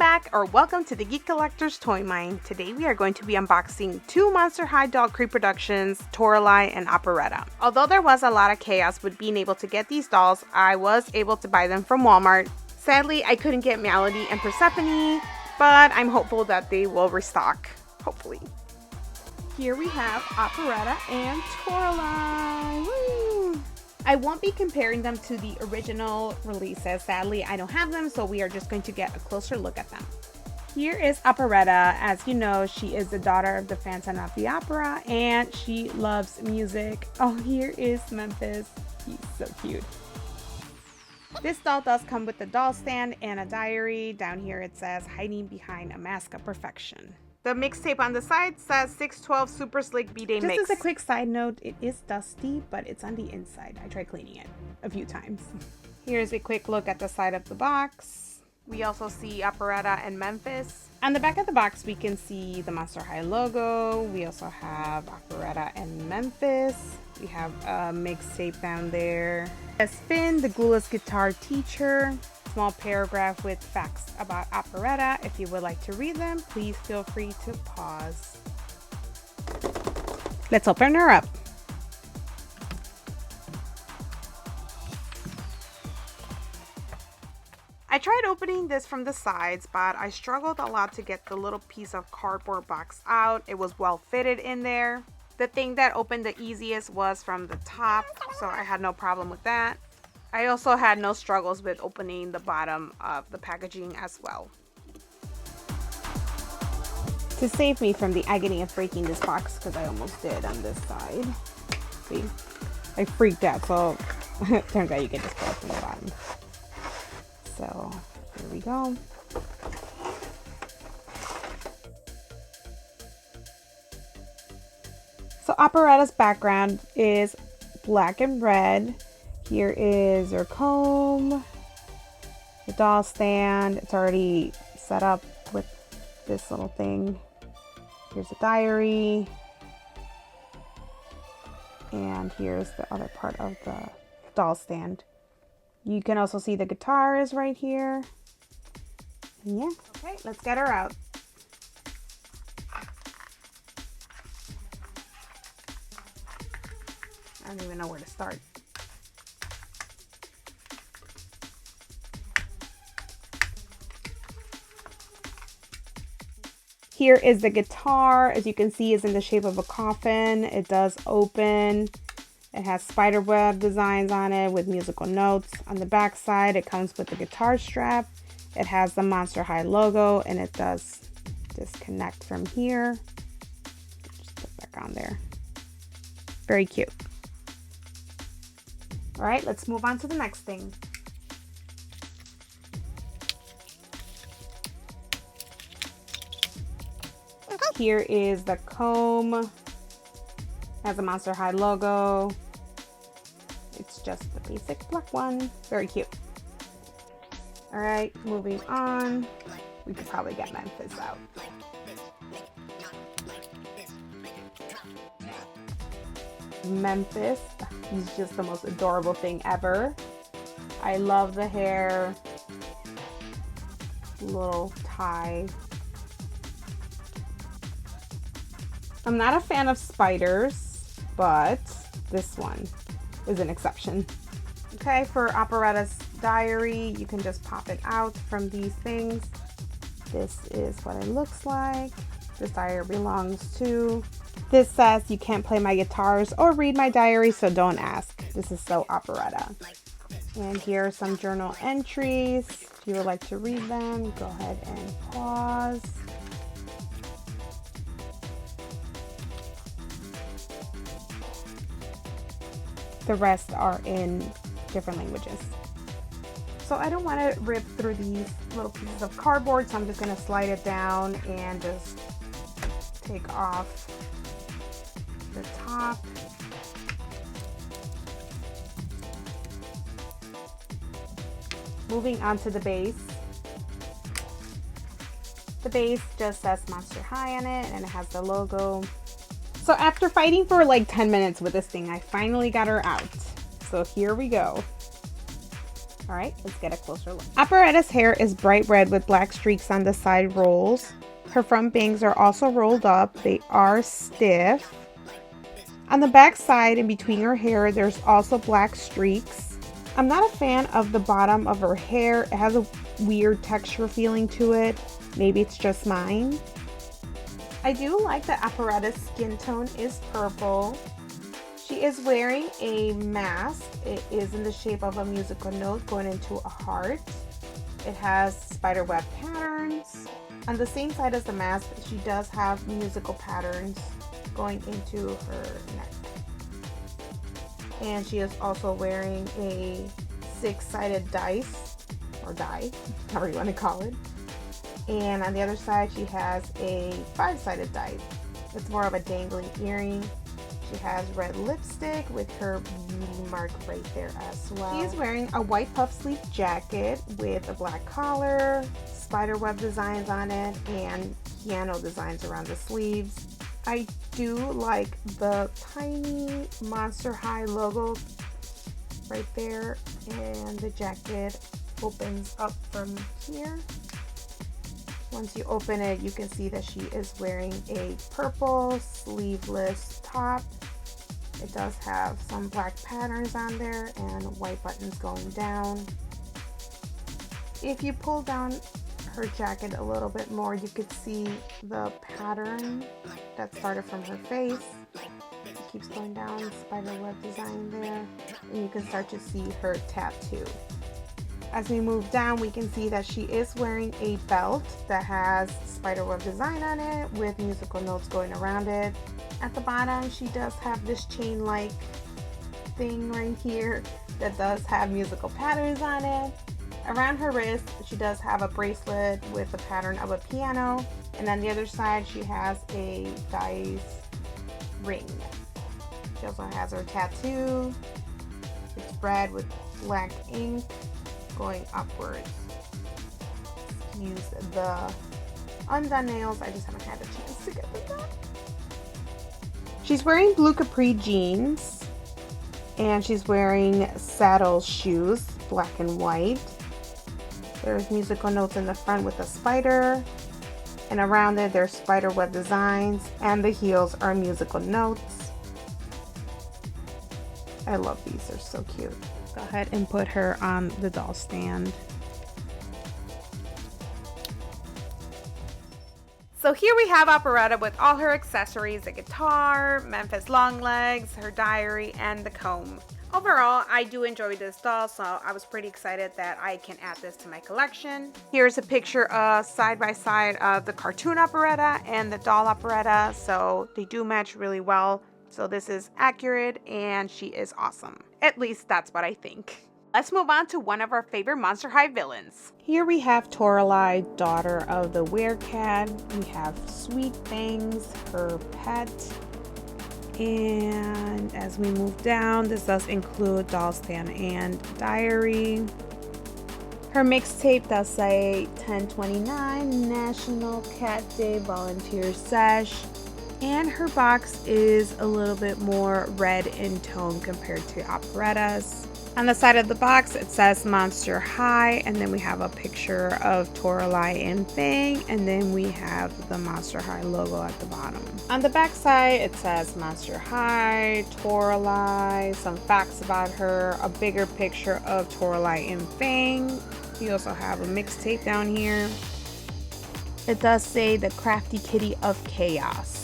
back, or welcome to the Geek Collector's Toy Mine. Today we are going to be unboxing two Monster High doll Creeproductions, Torelai and Operatta. Although there was a lot of chaos with being able to get these dolls, I was able to buy them from Walmart. Sadly, I couldn't get Melody and Persephone, but I'm hopeful that they will restock, hopefully. Here we have Operetta and Torelai. Woo! I won't be comparing them to the original releases. Sadly, I don't have them, so we are just going to get a closer look at them. Here is Operetta. As you know, she is the daughter of the Phantom of the Opera, and she loves music. Oh, here is Memphis. He's so cute. This doll does come with a doll stand and a diary. Down here it says, hiding behind a mask of perfection. The mixtape on the side says 612 Super Slick B-Day Mix. Just as a quick side note, it is dusty, but it's on the inside. I tried cleaning it a few times. Here's a quick look at the side of the box. We also see Operetta and Memphis. On the back of the box, we can see the Monster High logo. We also have Operetta and Memphis. We have a mixtape down there. As Finn, the glueless guitar teacher. Small paragraph with facts about Operetta. If you would like to read them, please feel free to pause. Let's open her up. I tried opening this from the sides, but I struggled a lot to get the little piece of cardboard box out. It was well fitted in there. The thing that opened the easiest was from the top, so I had no problem with that. I also had no struggles with opening the bottom of the packaging as well. To save me from the agony of breaking this box, because I almost did on this side. See, I freaked out, so it turns out you can just pull it from the bottom. So, here we go. So Operetta's background is black and red. Here is her comb, the doll stand. It's already set up with this little thing. Here's a diary. And here's the other part of the doll stand. You can also see the guitar is right here. And yeah, okay, let's get her out. I don't even know where to start. Here is the guitar. As you can see, it's in the shape of a coffin. It does open. It has spiderweb designs on it with musical notes. On the back side, it comes with the guitar strap. It has the Monster High logo, and it does disconnect from here. Just put it back on there. Very cute. All right, let's move on to the next thing. Here is the comb. Has a Monster High logo. It's just the basic black one. Very cute. All right, moving on. We could probably get Memphis out. Memphis, he's just the most adorable thing ever. I love the hair. Little tie. I'm not a fan of spiders, but this one is an exception. Okay, for Operetta's diary, you can just pop it out from these things. This is what it looks like. This diary belongs to. This says, you can't play my guitars or read my diary, so don't ask. This is so Operetta. And here are some journal entries. If you would like to read them, go ahead and pause. The rest are in different languages. So I don't want to rip through these little pieces of cardboard, so I'm just going to slide it down and just take off the top. Moving on to the base. The base just says Monster High on it, and it has the logo. So after fighting for like 10 minutes with this thing, I finally got her out. So here we go. Alright, let's get a closer look. Operetta's hair is bright red with black streaks on the side rolls. Her front bangs are also rolled up. They are stiff. On the back side, in between her hair, there's also black streaks. I'm not a fan of the bottom of her hair. It has a weird texture feeling to it. Maybe it's just mine. I do like that Operetta's skin tone is purple. She is wearing a mask. It is in the shape of a musical note going into a heart. It has spiderweb patterns. On the same side as the mask, she does have musical patterns going into her neck. And she is also wearing a 6-sided dice, or die, however you want to call it. And on the other side, she has a 5-sided dice. It's more of a dangling earring. She has red lipstick with her beauty mark right there as well. She is wearing a white puff sleeve jacket with a black collar, spiderweb designs on it, and piano designs around the sleeves. I do like the tiny Monster High logo right there, and the jacket opens up from here. Once you open it, you can see that she is wearing a purple sleeveless top. It does have some black patterns on there and white buttons going down. If you pull down her jacket a little bit more, you could see the pattern that started from her face. It keeps going down, spiderweb design there, and you can start to see her tattoo. As we move down, we can see that she is wearing a belt that has spiderweb design on it with musical notes going around it. At the bottom, she does have this chain-like thing right here that does have musical patterns on it. Around her wrist, she does have a bracelet with the pattern of a piano. And on the other side, she has a dice ring. She also has her tattoo. It's red with black ink going upwards. Use the undone nails. I just haven't had a chance to get them done. She's wearing blue capri jeans, and she's wearing saddle shoes, black and white. There's musical notes in the front with a spider, and around it there's spiderweb designs, and the heels are musical notes. I love these, they're so cute. Go ahead and put her on the doll stand. So here we have Operetta with all her accessories, the guitar, Memphis long legs, her diary, and the comb. Overall, I do enjoy this doll, so I was pretty excited that I can add this to my collection. Here's a picture side by side of the cartoon Operetta and the doll Operetta, so they do match really well. So this is accurate and she is awesome. At least that's what I think. Let's move on to one of our favorite Monster High villains. Here we have Torelai, daughter of the werecat. We have Sweet Bangs, her pet. And as we move down, this does include doll stand and diary. Her mixtape does say 10/29 National Cat Day Volunteer Sesh. And her box is a little bit more red in tone compared to Operetta's. On the side of the box, it says Monster High, and then we have a picture of Torelai and Fang, and then we have the Monster High logo at the bottom. On the back side, it says Monster High, Torelai, some facts about her, a bigger picture of Torelai and Fang. We also have a mixtape down here. It does say the Crafty Kitty of Chaos.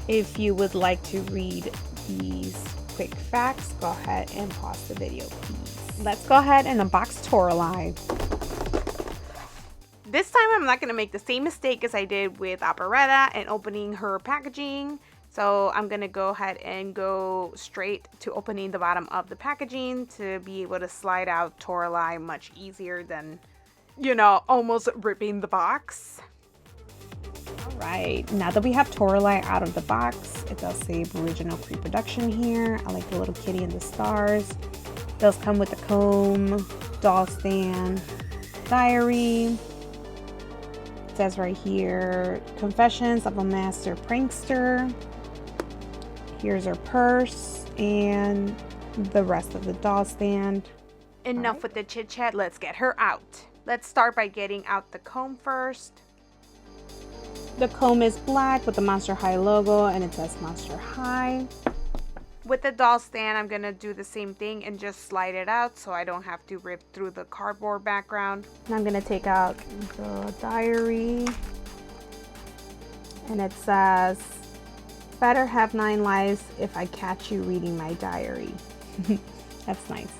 If you would like to read these quick facts, go ahead and pause the video, please. Let's go ahead and unbox Torelai. This time I'm not going to make the same mistake as I did with Operetta and opening her packaging. So I'm going to go ahead and go straight to opening the bottom of the packaging to be able to slide out Torelai much easier than, you know, almost ripping the box. Alright, now that we have Torelai out of the box, it does say Booriginal Creeproductions here. I like the little kitty and the stars. It does come with the comb, doll stand, diary. It says right here, Confessions of a Master Prankster. Here's her purse and the rest of the doll stand. Enough with the chit chat, let's get her out. Let's start by getting out the comb first. The comb is black with the Monster High logo and it says Monster High. With the doll stand, I'm gonna do the same thing and just slide it out so I don't have to rip through the cardboard background. And I'm gonna take out the diary. And it says, better have 9 lives if I catch you reading my diary. That's nice.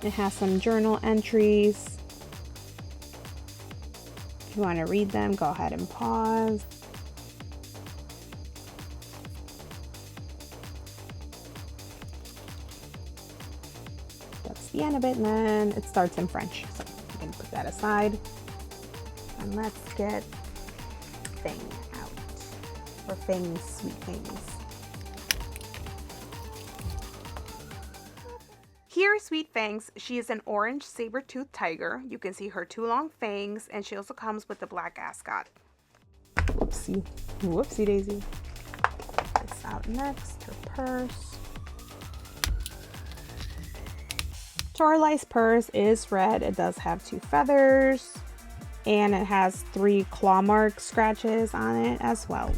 It has some journal entries. If you want to read them, go ahead and pause. That's the end of it, and then it starts in French. So I'm going to put that aside. And let's get Thing out. Or Things, Sweet Things. Here is Sweet Fangs. She is an orange saber-toothed tiger. You can see her 2 long fangs, and she also comes with the black ascot. Whoopsie. Whoopsie daisy. This out next, her purse. Torelai's purse is red. It does have 2 feathers, and it has 3 claw mark scratches on it as well.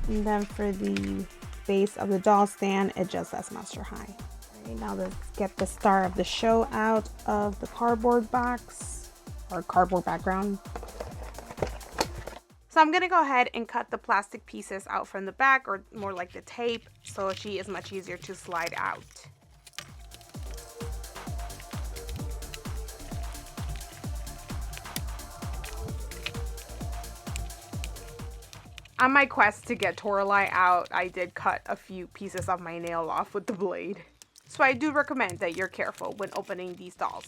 And then for the base of the doll stand, it just says Monster High. Right, now let's get the star of the show out of the cardboard box or cardboard background. So I'm gonna go ahead and cut the plastic pieces out from the back, or more like the tape, so she is much easier to slide out. On my quest to get Torelai out, I did cut a few pieces of my nail off with the blade. So I do recommend that you're careful when opening these dolls.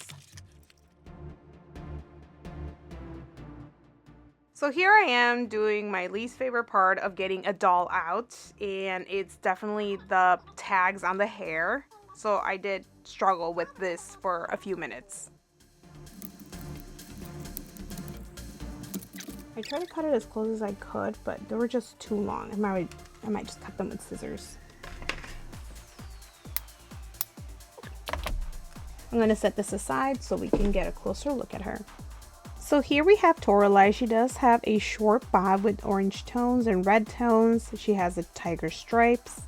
So here I am doing my least favorite part of getting a doll out, and it's definitely the tags on the hair. So I did struggle with this for a few minutes. I tried to cut it as close as I could, but they were just too long. I might just cut them with scissors. I'm going to set this aside so we can get a closer look at her. So here we have Torelai. She does have a short bob with orange tones and red tones. She has a tiger stripes.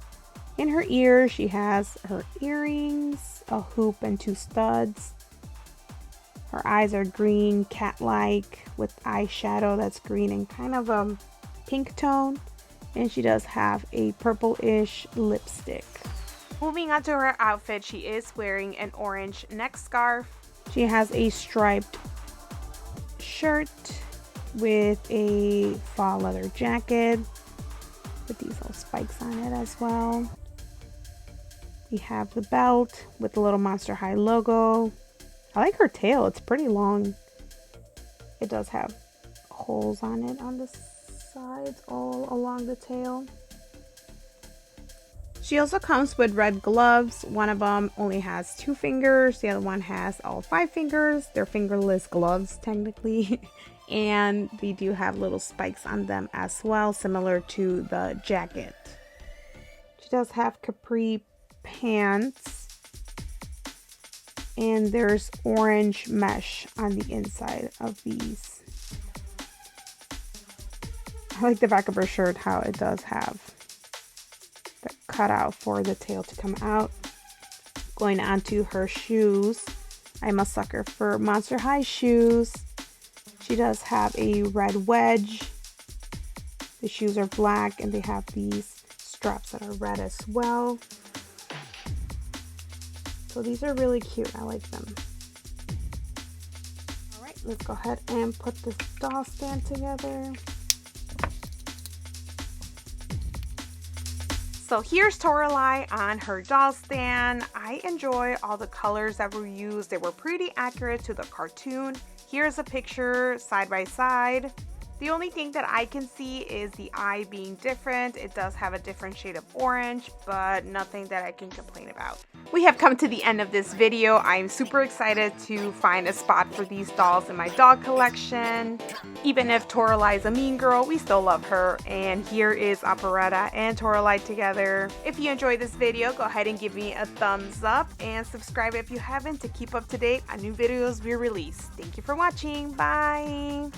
In her ears, she has her earrings, a hoop, and 2 studs. Her eyes are green, cat-like, with eyeshadow that's green and kind of a pink tone. And she does have a purple-ish lipstick. Moving on to her outfit, she is wearing an orange neck scarf. She has a striped shirt with a fall leather jacket with these little spikes on it as well. We have the belt with the little Monster High logo. I like her tail, it's pretty long. It does have holes on it on the sides all along the tail. She also comes with red gloves. One of them only has 2 fingers, the other one has all 5 fingers. They're fingerless gloves technically. And they do have little spikes on them as well, similar to the jacket. She does have capri pants. And there's orange mesh on the inside of these. I like the back of her shirt, how it does have the cutout for the tail to come out. Going on to her shoes. I'm a sucker for Monster High shoes. She does have a red wedge. The shoes are black and they have these straps that are red as well. So these are really cute. I like them. All right, let's go ahead and put this doll stand together. So here's Torelai on her doll stand. I enjoy all the colors that were used. They were pretty accurate to the cartoon. Here's a picture side by side. The only thing that I can see is the eye being different. It does have a different shade of orange, but nothing that I can complain about. We have come to the end of this video. I'm super excited to find a spot for these dolls in my dog collection. Even if Torelai is a mean girl, we still love her. And here is Operetta and Torelai together. If you enjoyed this video, go ahead and give me a thumbs up and subscribe if you haven't to keep up to date on new videos we release. Thank you for watching. Bye!